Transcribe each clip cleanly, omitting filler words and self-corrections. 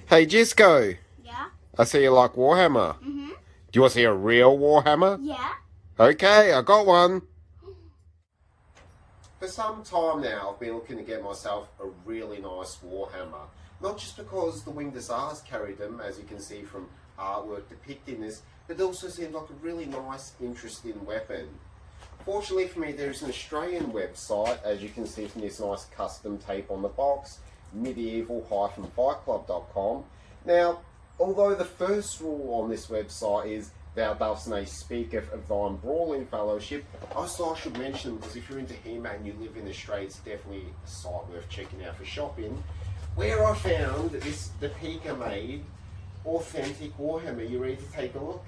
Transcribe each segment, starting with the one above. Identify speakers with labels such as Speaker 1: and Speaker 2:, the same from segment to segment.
Speaker 1: Hey Jisco,
Speaker 2: Yeah?
Speaker 1: I see you like Warhammer.
Speaker 2: Mm-hmm.
Speaker 1: Do you want to see a real Warhammer?
Speaker 2: Yeah?
Speaker 1: Okay, I got one. For some time now, I've been looking to get myself a really nice Warhammer. Not just because the Winged Hussars carried them, as you can see from artwork depicting this, but it also seemed like a really nice, interesting weapon. Fortunately for me, there's an Australian website, as you can see from this nice custom tape on the box, medieval-fightclub.com. Now, although the first rule on this website is thou dost nay speaketh of thine brawling fellowship, I thought I should mention them because if you're into He-Man and you live in Australia, it's definitely a site worth checking out for shopping. Where I found this Deepeeka made authentic Warhammer. You ready to take a look?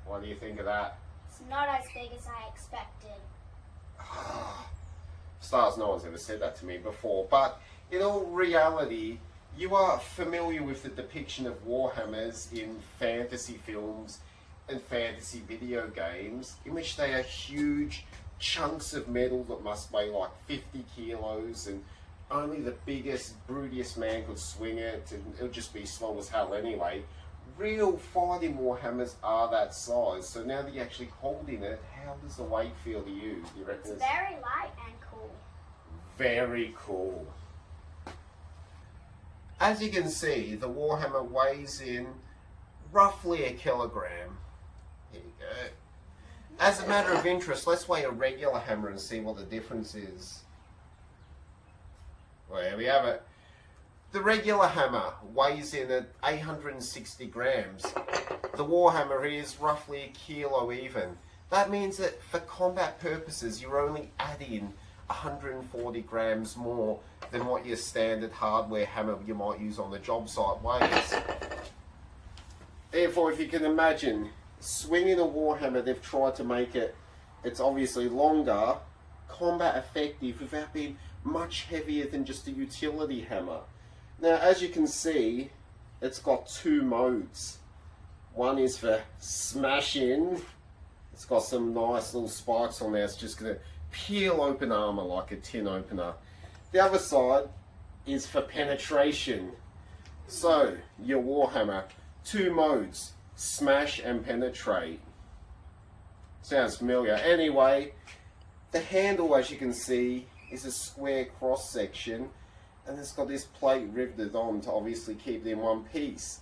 Speaker 1: What do you think of that?
Speaker 2: It's not as big as I expected.
Speaker 1: Stars, no one's ever said that to me before, but in all reality, you are familiar with the depiction of Warhammers in fantasy films and fantasy video games, in which they are huge chunks of metal that must weigh like 50 kilos, and only the biggest, brutiest man could swing it, and it'll just be slow as hell anyway. Real fighting Warhammers are that size, so now that you're actually holding it, how does the weight feel to you? Do you reckon
Speaker 2: It's very light and cool.
Speaker 1: Very cool. As you can see, the Warhammer weighs in roughly a kilogram. Here you go. As a matter of interest, let's weigh a regular hammer and see what the difference is. Well, here we have it. The regular hammer weighs in at 860 grams. The Warhammer is roughly a kilo even. That means that for combat purposes, you're only adding 140 grams more than what your standard hardware hammer you might use on the job site weighs. Therefore, if you can imagine, swinging a Warhammer, they've tried to make it, it's obviously longer, combat effective without being much heavier than just a utility hammer. Now, as you can see, it's got two modes. One is for smashing. It's got some nice little spikes on there. It's just going to peel open armor like a tin opener. The other side is for penetration. So, your Warhammer, two modes, smash and penetrate. Sounds familiar. Anyway, the handle, as you can see, is a square cross section, and it's got this plate riveted on to obviously keep it in one piece.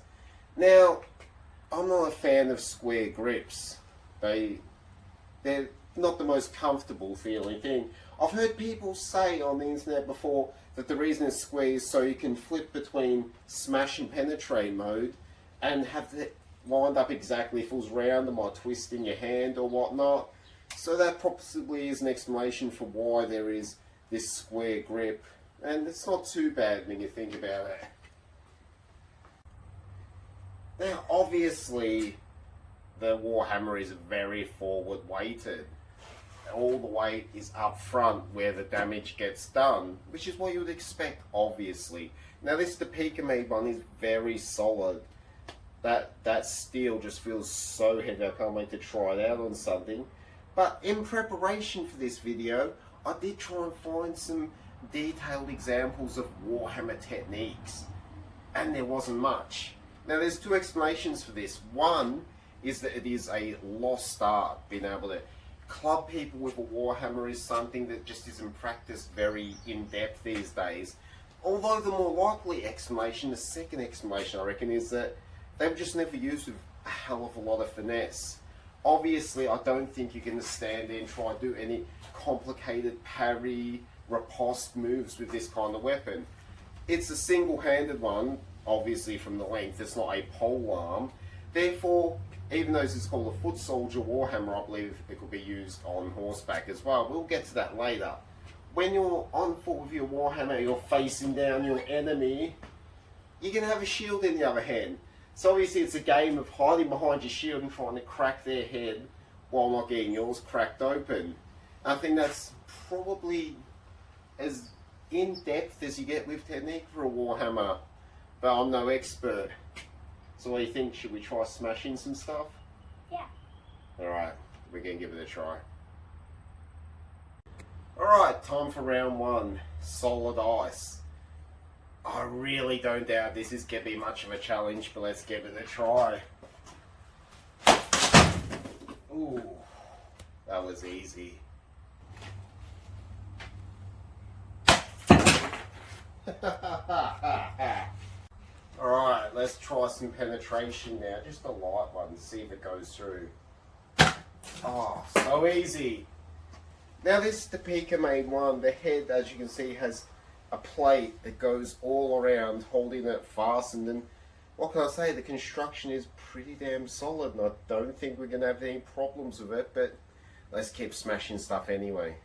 Speaker 1: Now, I'm not a fan of square grips. They're not the most comfortable feeling thing. I've heard people say on the internet before that the reason it's square is so you can flip between smash and penetrate mode and have it lined up exactly if it was round and might twist in your hand or whatnot. So that possibly is an explanation for why there is this square grip. And it's not too bad when you think about it. Now, obviously, the Warhammer is very forward weighted. All the weight is up front where the damage gets done, which is what you would expect, obviously. Now, this Deepeeka made one is very solid. That steel just feels so heavy, I can't wait to try it out on something. But in preparation for this video, I did try and find some detailed examples of Warhammer techniques, and there wasn't much. Now, there's two explanations for this. One is that it is a lost art. Being able to club people with a Warhammer is something that just isn't practiced very in-depth these days. Although the more likely explanation, the second explanation I reckon, is that they were just never used with a hell of a lot of finesse. Obviously, I don't think you can stand there and try to do any complicated parry, riposte moves with this kind of weapon. It's a single-handed one, obviously from the length, it's not a pole arm. Therefore, even though this is called a foot soldier Warhammer, I believe it could be used on horseback as well. We'll get to that later. When you're on foot with your Warhammer, you're facing down your enemy, you can have a shield in the other hand. So obviously it's a game of hiding behind your shield and trying to crack their head while not getting yours cracked open. I think that's probably as in-depth as you get with technique for a Warhammer, but I'm no expert. So what do you think? Should we try smashing some stuff?
Speaker 2: Yeah.
Speaker 1: Alright, we're going to give it a try. Alright, time for round one. Solid ice. I really don't doubt this is going to be much of a challenge, but let's give it a try. Ooh, that was easy. Alright, let's try some penetration now. Just a light one, see if it goes through. Oh, so easy. Now this Deepeeka made one. The head, as you can see, has a plate that goes all around, holding it fastened. And what can I say? The construction is pretty damn solid, and I don't think we're going to have any problems with it, but let's keep smashing stuff anyway.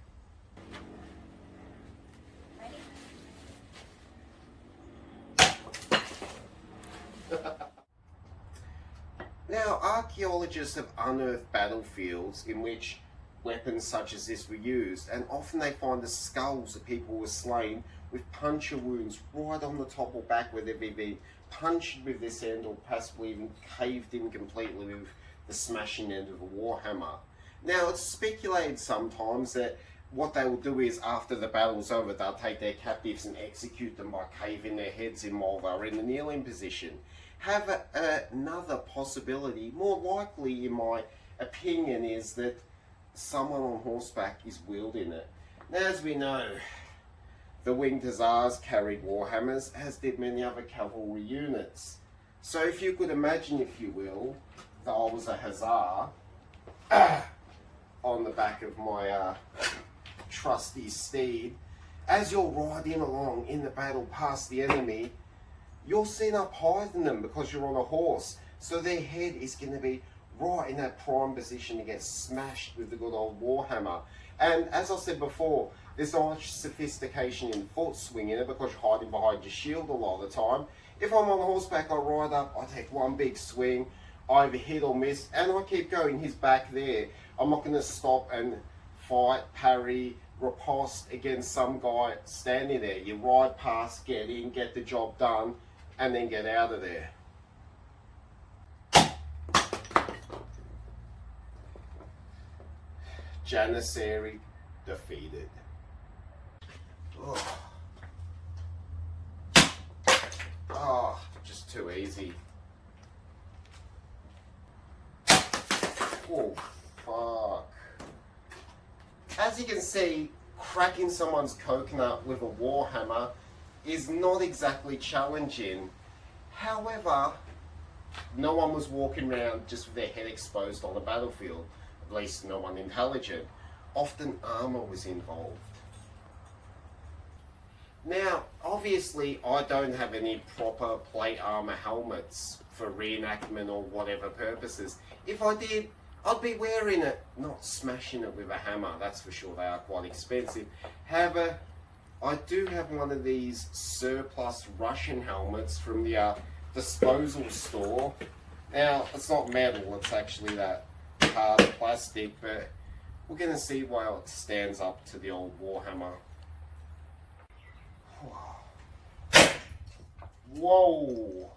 Speaker 1: Now, archaeologists have unearthed battlefields in which weapons such as this were used, and often they find the skulls of people who were slain with puncture wounds right on the top or back where they've been punctured with this end, or possibly even caved in completely with the smashing end of a warhammer. Now, it's speculated sometimes that what they will do is, after the battle's over, they'll take their captives and execute them by caving their heads in while they're in the kneeling position. However, another possibility, more likely in my opinion, is that someone on horseback is wielding it. Now, as we know, the winged hussars carried warhammers, as did many other cavalry units. So if you could imagine, if you will, that I was a hussar on the back of my trusty steed, as you're riding along in the battle past the enemy, you're seen up higher than them because you're on a horse. So their head is going to be right in that prime position to get smashed with the good old warhammer. And as I said before, there's not much sophistication in foot swinging it because you're hiding behind your shield a lot of the time. If I'm on horseback, I ride up, I take one big swing, I either hit or miss, and I keep going. He's back there. I'm not going to stop and fight, parry, riposte against some guy standing there. You ride past, get in, get the job done, and then get out of there. Janissary defeated. Oh, just too easy. Oh, fuck. As you can see, cracking someone's coconut with a warhammer is not exactly challenging. However, no one was walking around just with their head exposed on the battlefield, at least no one intelligent. Often armor was involved. Now, obviously, I don't have any proper plate armor helmets for reenactment or whatever purposes. If I did, I'd be wearing it, not smashing it with a hammer, that's for sure. They are quite expensive. However, I do have one of these surplus Russian helmets from the disposal store. Now, it's not metal, it's actually that hard plastic, but we're going to see while it stands up to the old warhammer. Whoa!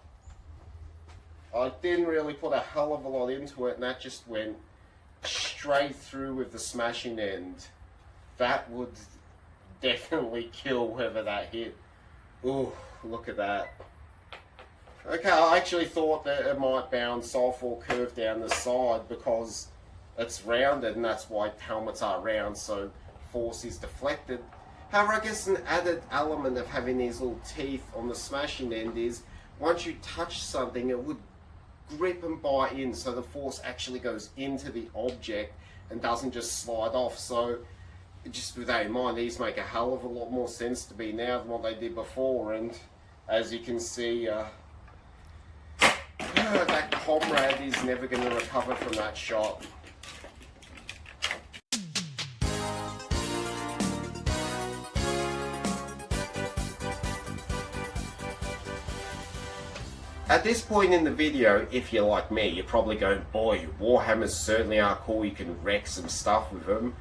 Speaker 1: I didn't really put a hell of a lot into it, and that just went straight through with the smashing end. That would definitely kill whoever that hit. Ooh, look at that. Okay, I actually thought that it might bounce off or curve down the side because it's rounded, and that's why helmets are round, so force is deflected. However, I guess an added element of having these little teeth on the smashing end is once you touch something, it would grip and bite in, so the force actually goes into the object and doesn't just slide off. So just with that in mind, these make a hell of a lot more sense to me now than what they did before. And as you can see, that comrade is never going to recover from that shot. At this point in the video, if you're like me, you're probably going, boy, warhammers certainly are cool, you can wreck some stuff with them.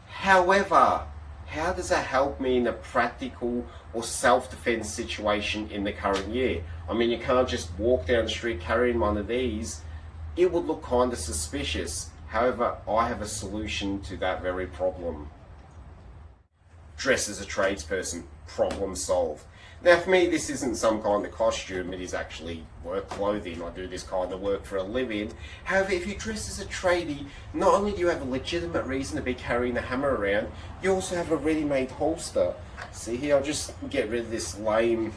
Speaker 1: However, how does that help me in a practical or self-defense situation in the current year? I mean, you can't just walk down the street carrying one of these. It would look kind of suspicious. However, I have a solution to that very problem. Dress as a tradesperson, problem solved. Now for me, this isn't some kind of costume, it is actually work clothing. I do this kind of work for a living. However, if you dress as a tradie, not only do you have a legitimate reason to be carrying a hammer around, you also have a ready-made holster. See here, I'll just get rid of this lame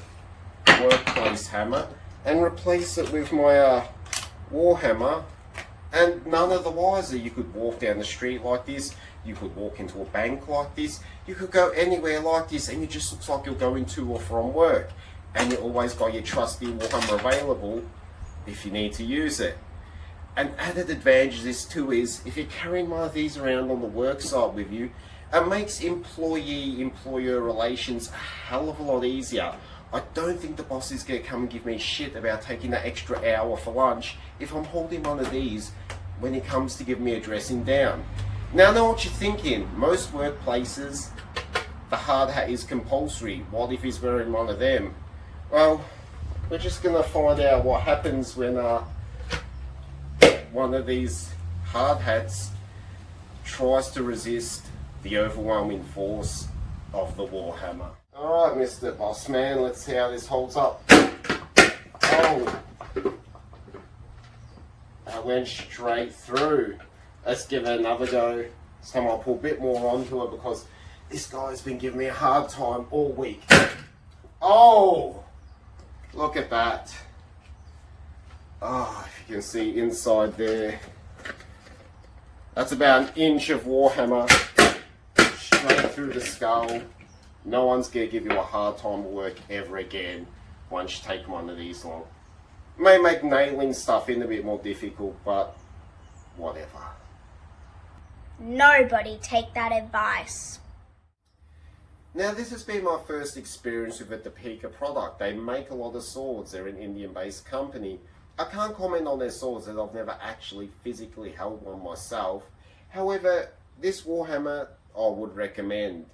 Speaker 1: workplace hammer and replace it with my Warhammer, and none of the wiser. You could walk down the street like this, you could walk into a bank like this, you could go anywhere like this, and it just looks like you're going to or from work, and you always got your trusty Warhammer available if you need to use it. An added advantage of this too is, if you're carrying one of these around on the work site with you, it makes employee-employer relations a hell of a lot easier. I don't think the boss is going to come and give me shit about taking that extra hour for lunch if I'm holding one of these when it comes to give me a dressing down. Now I know what you're thinking. Most workplaces, the hard hat is compulsory. What if he's wearing one of them? Well, we're just going to find out what happens when one of these hard hats tries to resist the overwhelming force of the Warhammer. Alright, Mr. Bossman, let's see how this holds up. Oh, I went straight through. Let's give it another go. This time I'll put a bit more onto it because this guy's been giving me a hard time all week. Oh, look at that. Oh, if you can see inside there, that's about an inch of Warhammer straight through the skull. No one's going to give you a hard time at work ever again once you take one of these long. May make nailing stuff in a bit more difficult, but whatever.
Speaker 2: Nobody take that advice.
Speaker 1: Now this has been my first experience with a Deepeeka product. They make a lot of swords. They're an Indian-based company. I can't comment on their swords as I've never actually physically held one myself. However, this Warhammer I would recommend.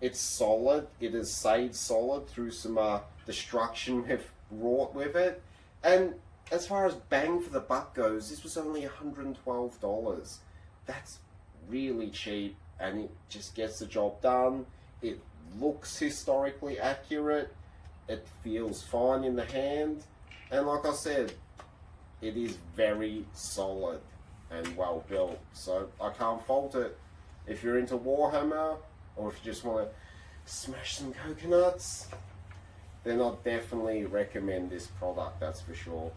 Speaker 1: It's solid. It has stayed solid through some destruction we've wrought with it. And as far as bang for the buck goes, this was only $112. That's really cheap, and it just gets the job done. It looks historically accurate. It feels fine in the hand. And like I said, it is very solid and well built. So I can't fault it. If you're into Warhammer, or if you just want to smash some coconuts, then I'd definitely recommend this product, that's for sure.